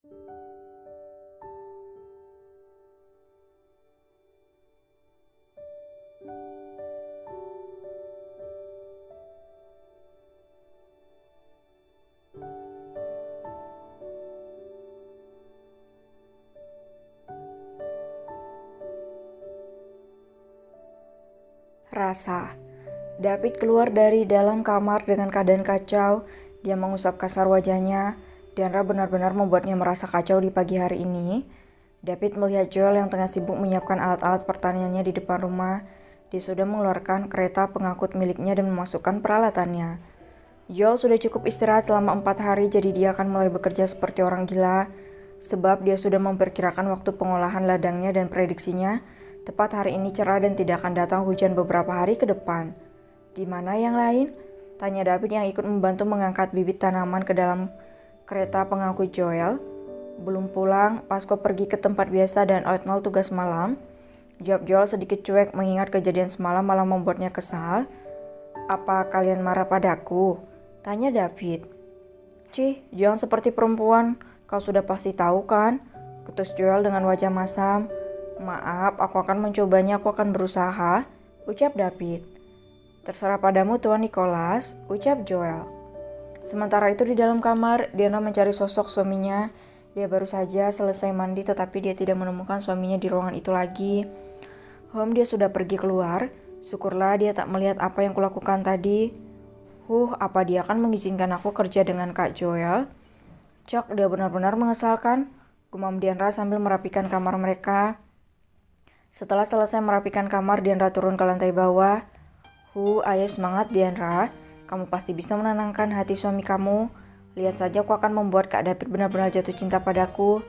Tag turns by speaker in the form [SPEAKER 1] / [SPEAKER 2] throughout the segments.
[SPEAKER 1] Rasa. David keluar dari dalam kamar dengan keadaan kacau. Dia mengusap kasar wajahnya. Diandra benar-benar membuatnya merasa kacau di pagi hari ini. David melihat Joel yang tengah sibuk menyiapkan alat-alat pertaniannya di depan rumah. Dia sudah mengeluarkan kereta pengangkut miliknya dan memasukkan peralatannya. Joel sudah cukup istirahat selama 4 hari, jadi dia akan mulai bekerja seperti orang gila. Sebab dia sudah memperkirakan waktu pengolahan ladangnya dan prediksinya. Tepat hari ini cerah dan tidak akan datang hujan beberapa hari ke depan. Di mana yang lain? Tanya David yang ikut membantu mengangkat bibit tanaman ke dalam kereta pengangkut Joel. Belum pulang, Pasco pergi ke tempat biasa dan Othniel tugas malam. Jawab Joel sedikit cuek mengingat kejadian semalam malah membuatnya kesal. Apa kalian marah padaku? Tanya David. Cih, jangan seperti perempuan. Kau sudah pasti tahu kan? Ketus Joel dengan wajah masam. Maaf, aku akan mencobanya, aku akan berusaha, ucap David. Terserah padamu Tuan Nicholas, ucap Joel. Sementara itu di dalam kamar, Diana mencari sosok suaminya. Dia baru saja selesai mandi tetapi dia tidak menemukan suaminya di ruangan itu lagi. Dia sudah pergi keluar. Syukurlah dia tak melihat apa yang kulakukan tadi. Apa dia akan mengizinkan aku kerja dengan Kak Joel? Cok, dia benar-benar mengesalkan, gumam Diandra sambil merapikan kamar mereka. Setelah selesai merapikan kamar, Diandra turun ke lantai bawah. Ayo semangat Diandra, kamu pasti bisa menenangkan hati suami kamu. Lihat saja aku akan membuat Kak David benar-benar jatuh cinta padaku.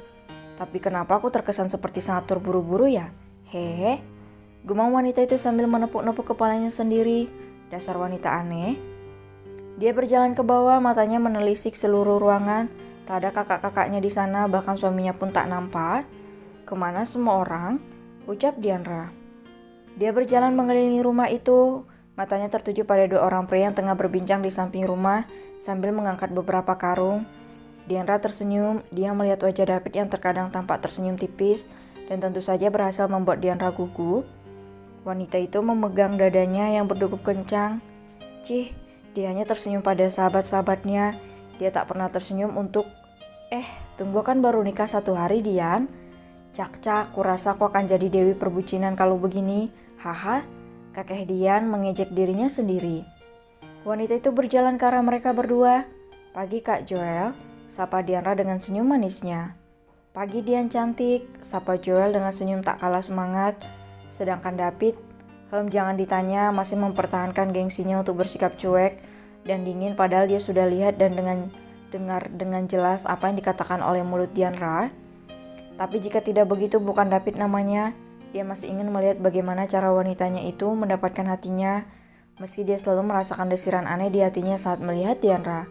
[SPEAKER 1] Tapi kenapa aku terkesan seperti sangat terburu-buru ya? Hehe, gumam wanita itu sambil menepuk-nepuk kepalanya sendiri. Dasar wanita aneh. Dia berjalan ke bawah, matanya menelisik seluruh ruangan. Tak ada kakak-kakaknya di sana, bahkan suaminya pun tak nampak. Kemana semua orang? Ucap Diandra. Dia berjalan mengelilingi rumah itu. Matanya tertuju pada 2 orang pria yang tengah berbincang di samping rumah sambil mengangkat beberapa karung. Diandra tersenyum. Dia melihat wajah David yang terkadang tampak tersenyum tipis dan tentu saja berhasil membuat Diandra gugup. Wanita itu memegang dadanya yang berdegup kencang. Cih, dia hanya tersenyum pada sahabat-sahabatnya. Dia tak pernah tersenyum untuk tunggu kan baru nikah 1 hari Dian. Cak, kurasa aku akan jadi dewi perbucinan kalau begini. Haha, kakek Dian mengejek dirinya sendiri. Wanita itu berjalan ke arah mereka berdua. Pagi Kak Joel, sapa Diandra dengan senyum manisnya. Pagi Dian cantik, sapa Joel dengan senyum tak kalah semangat. Sedangkan David, jangan ditanya, masih mempertahankan gengsinya untuk bersikap cuek dan dingin padahal dia sudah lihat dan dengar dengan jelas apa yang dikatakan oleh mulut Diandra. Tapi jika tidak begitu bukan David namanya. Dia masih ingin melihat bagaimana cara wanitanya itu mendapatkan hatinya. Meski dia selalu merasakan desiran aneh di hatinya saat melihat Diandra.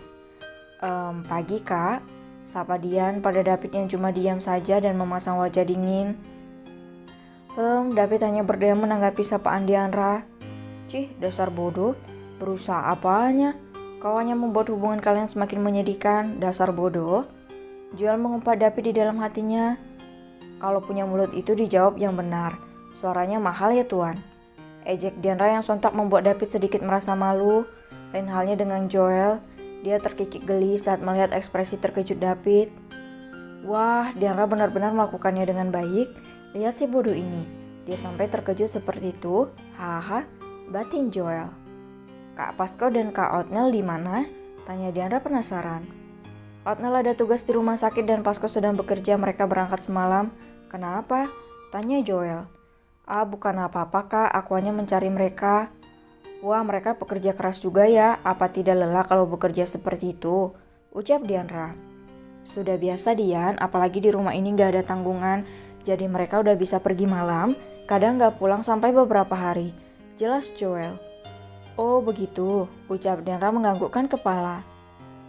[SPEAKER 1] Pagi Kak, sapa Dian pada David yang cuma diam saja dan memasang wajah dingin. David hanya berdiam menanggapi sapaan Diandra. Cih, dasar bodoh. Berusaha apanya? Kau hanya membuat hubungan kalian semakin menyedihkan, dasar bodoh. Joel mengumpat David di dalam hatinya. Kalau punya mulut itu dijawab yang benar. Suaranya mahal ya Tuan. Ejek Diandra yang sontak membuat David sedikit merasa malu. Lain halnya dengan Joel. Dia terkikik geli saat melihat ekspresi terkejut David. Wah, Diandra benar-benar melakukannya dengan baik. Lihat si bodoh ini. Dia sampai terkejut seperti itu. Haha, batin Joel. Kak Pasco dan Kak Othniel di mana? Tanya Diandra penasaran. Othniel ada tugas di rumah sakit dan Pasco sedang bekerja, mereka berangkat semalam. Kenapa? Tanya Joel. Bukan apa-apa Kak, aku hanya mencari mereka. Wah, mereka pekerja keras juga ya, apa tidak lelah kalau bekerja seperti itu? Ucap Diandra. Sudah biasa Dian, apalagi di rumah ini gak ada tanggungan, jadi mereka udah bisa pergi malam, kadang gak pulang sampai beberapa hari. Jelas Joel. Oh begitu, ucap Diandra menganggukkan kepala.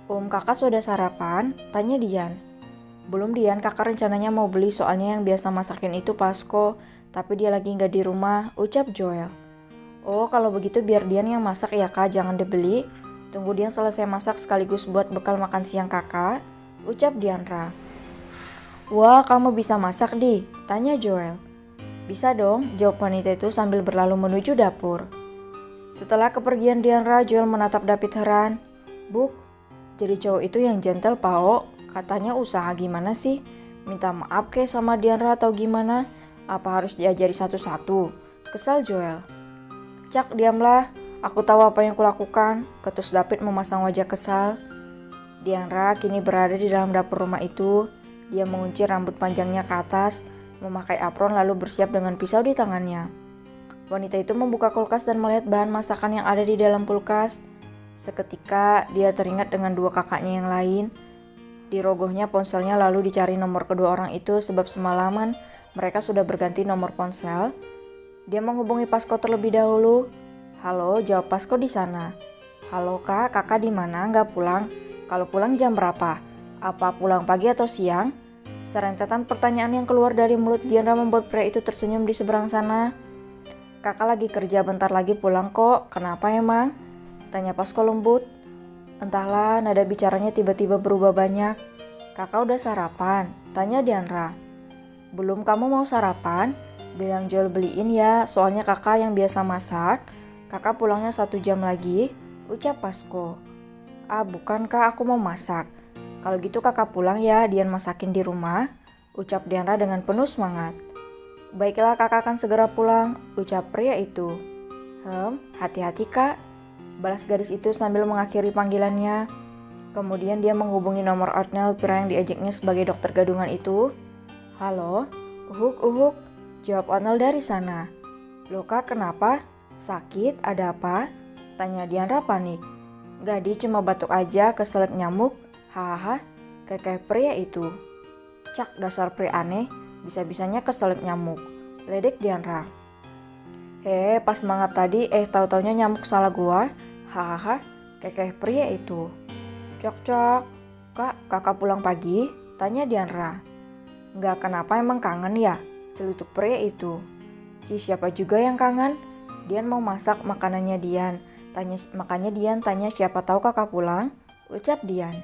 [SPEAKER 1] Kakak sudah sarapan? Tanya Dian. Belum Dian, kakak rencananya mau beli soalnya yang biasa masakin itu Pasco, tapi dia lagi gak di rumah, ucap Joel. Oh kalau begitu biar Dian yang masak ya kak, jangan dibeli. Tunggu Dian selesai masak sekaligus buat bekal makan siang kakak, ucap Diandra. Wah, kamu bisa masak, Di? Tanya Joel. Bisa dong, jawab wanita itu sambil berlalu menuju dapur. Setelah kepergian Dianra, Joel menatap David heran. Buk, jadi cowok itu yang gentle, Pao. Katanya usaha gimana sih? Minta maaf kek sama Dianra atau gimana? Apa harus diajari satu-satu? Kesal Joel. Cak, diamlah. Aku tahu apa yang kulakukan, ketus David memasang wajah kesal. Dianra kini berada di dalam dapur rumah itu. Dia mengunci rambut panjangnya ke atas, memakai apron lalu bersiap dengan pisau di tangannya. Wanita itu membuka kulkas dan melihat bahan masakan yang ada di dalam kulkas. Seketika dia teringat dengan dua kakaknya yang lain. Dirogohnya ponselnya lalu dicari nomor kedua orang itu sebab semalaman mereka sudah berganti nomor ponsel. Dia menghubungi Pasko terlebih dahulu. Halo, jawab Pasko di sana. Halo kak, kakak di mana? Nggak pulang? Kalau pulang jam berapa? Apa pulang pagi atau siang? Serentetan pertanyaan yang keluar dari mulut Dianra membuat pria itu tersenyum di seberang sana. Kakak lagi kerja, bentar lagi pulang kok. Kenapa emang? Tanya Pasko lembut. Entahlah, nada bicaranya tiba-tiba berubah banyak. Kakak udah sarapan? Tanya Dianra. Belum, kamu mau sarapan? Bilang Joel beliin ya, soalnya kakak yang biasa masak. Kakak pulangnya 1 jam lagi, ucap Pasko. Ah bukan kak, aku mau masak. Kalau gitu kakak pulang ya, Dian masakin di rumah, ucap Dianra dengan penuh semangat. Baiklah, kakak akan segera pulang, ucap pria itu. Hati-hati kak, balas gadis itu sambil mengakhiri panggilannya. Kemudian dia menghubungi nomor Arnel, pria yang diajaknya sebagai dokter gadungan itu. Halo, uhuk, jawab Arnel dari sana. Loh kak, kenapa? Sakit? Ada apa? Tanya Dianra panik. Gak, Di, cuma batuk aja, keselak nyamuk. Hahaha, kekeh pria itu. Cak, dasar pria aneh, bisa-bisanya keselak nyamuk. Ledek Dianra. Pas semangat tadi, tahu-taunya nyamuk salah gua. Hahaha, kekeh pria itu. Cok, kak, kakak pulang pagi? Tanya Dianra. Nggak, kenapa emang kangen ya? Celutuk pria itu. Si siapa juga yang kangen? Dian mau masak makanannya Dian. Makanya Dian tanya siapa tahu kakak pulang. Ucap Dian.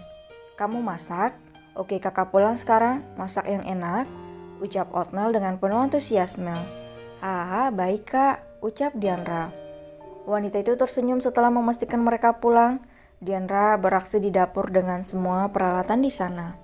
[SPEAKER 1] Kamu masak? Oke, kakak pulang sekarang. Masak yang enak. Ucap Otnel dengan penuh antusiasme. Haha, baik kak. Ucap Dianra. Wanita itu tersenyum setelah memastikan mereka pulang. Dianra beraksi di dapur dengan semua peralatan di sana.